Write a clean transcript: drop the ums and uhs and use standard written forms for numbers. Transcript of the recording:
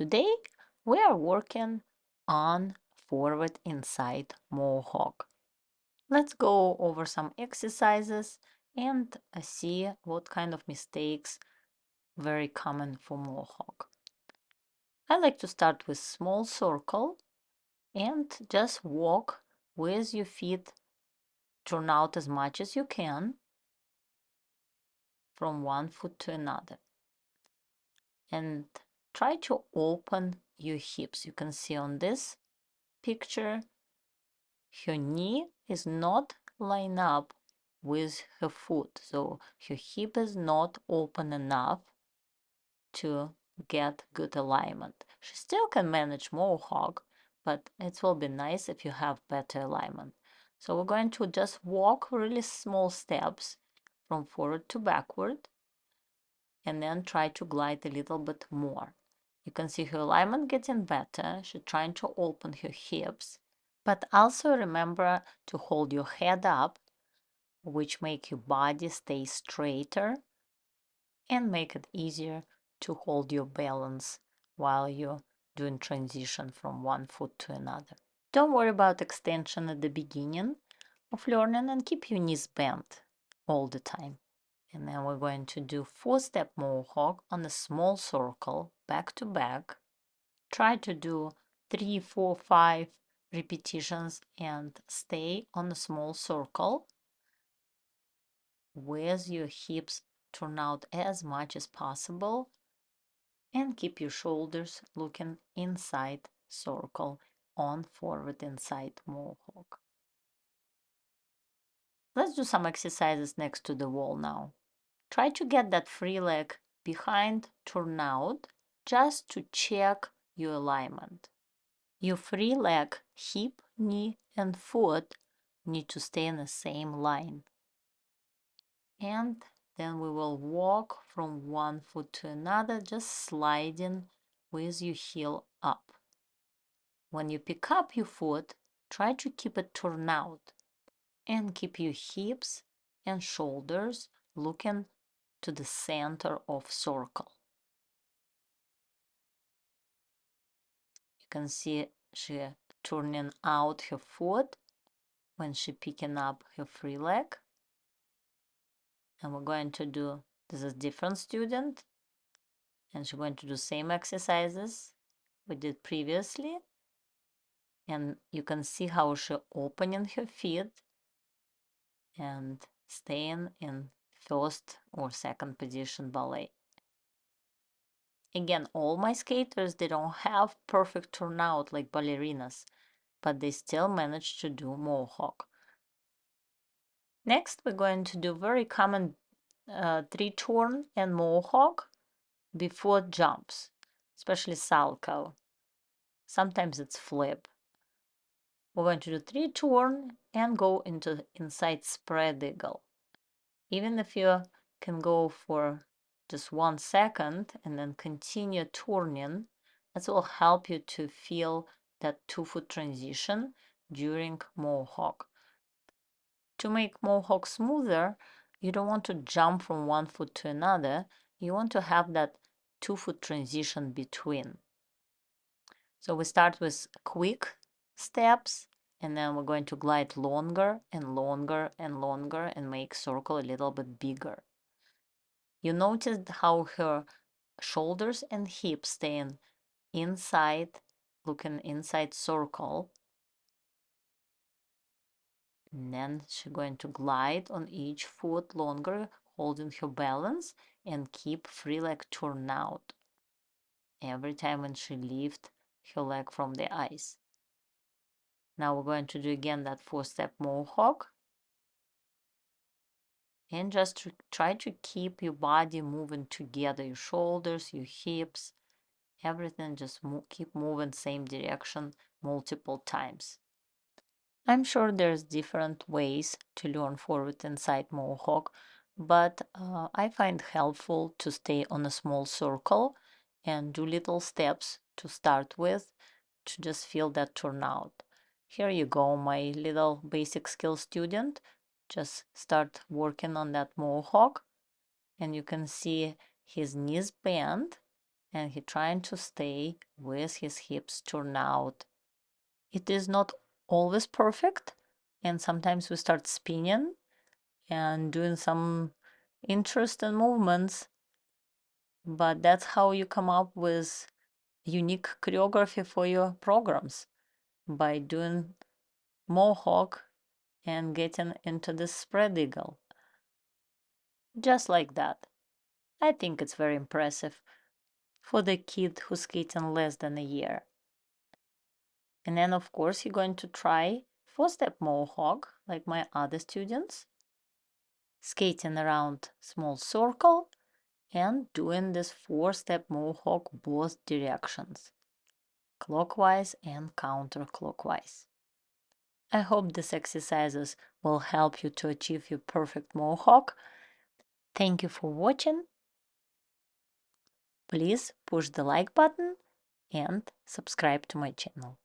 Today we are working on forward inside Mohawk. Let's go over some exercises and see what kind of mistakes very common for Mohawk. I like to start with small circle and just walk with your feet turn out as much as you can from one foot to another. And try to open your hips. You can see on this picture her knee is not lined up with her foot, so her hip is not open enough to get good alignment. She still can manage Mohawk, but it will be nice if you have better alignment. So we're going to just walk really small steps from forward to backward and then try to glide a little bit more. You can see her alignment getting better. She's trying to open her hips, but also remember to hold your head up, which make your body stay straighter and make it easier to hold your balance while you're doing transition from one foot to another. Don't worry about extension at the beginning of learning and keep your knees bent all the time. And then we're going to do 4-step Mohawk on a small circle, back to back. Try to do 3, 4, 5 repetitions and stay on a small circle with your hips turn out as much as possible and keep your shoulders looking inside circle on forward inside Mohawk. Let's do some exercises next to the wall now. Try to get that free leg behind, turn out, just to check your alignment. Your free leg, hip, knee, and foot need to stay in the same line. And then we will walk from one foot to another, just sliding with your heel up. When you pick up your foot, try to keep it turned out and keep your hips and shoulders looking to the center of circle. You can see she turning out her foot when she picking up her free leg. And we're going to do, this is different student, and she's going to do same exercises we did previously. And you can see how she opening her feet and staying in first or second position ballet. Again, all my skaters, they don't have perfect turnout like ballerinas, but they still manage to do Mohawk. Next, we're going to do very common tree turn and Mohawk before jumps, especially salchow. Sometimes it's flip. We're going to do tree turn and go into inside spread eagle. Even if you can go for just 1 second and then continue turning, that will help you to feel that 2-foot transition during Mohawk. To make Mohawk smoother, you don't want to jump from one foot to another. You want to have that 2-foot transition between. So we start with quick steps, and then we're going to glide longer and longer and longer and make circle a little bit bigger. You noticed how her shoulders and hips staying inside, looking inside circle. And then she's going to glide on each foot longer, holding her balance and keep free leg turned out every time when she lifts her leg from the ice. Now we're going to do again that 4-step Mohawk. And just try to keep your body moving together, your shoulders, your hips, everything just keep moving same direction multiple times. I'm sure there's different ways to learn forward inside Mohawk, but I find helpful to stay on a small circle and do little steps to start with to just feel that turnout. Here you go, my little basic skill student. Just start working on that Mohawk and you can see his knees bend and he trying to stay with his hips turned out. It is not always perfect, and sometimes we start spinning and doing some interesting movements, but that's how you come up with unique choreography for your programs, by doing Mohawk and getting into the spread eagle. Just like that. I think it's very impressive for the kid who's skating less than a year. And then, of course, you're going to try four-step Mohawk like my other students, skating around small circle and doing this four-step Mohawk both directions, clockwise and counterclockwise. I hope these exercises will help you to achieve your perfect Mohawk. Thank you for watching. Please push the like button and subscribe to my channel.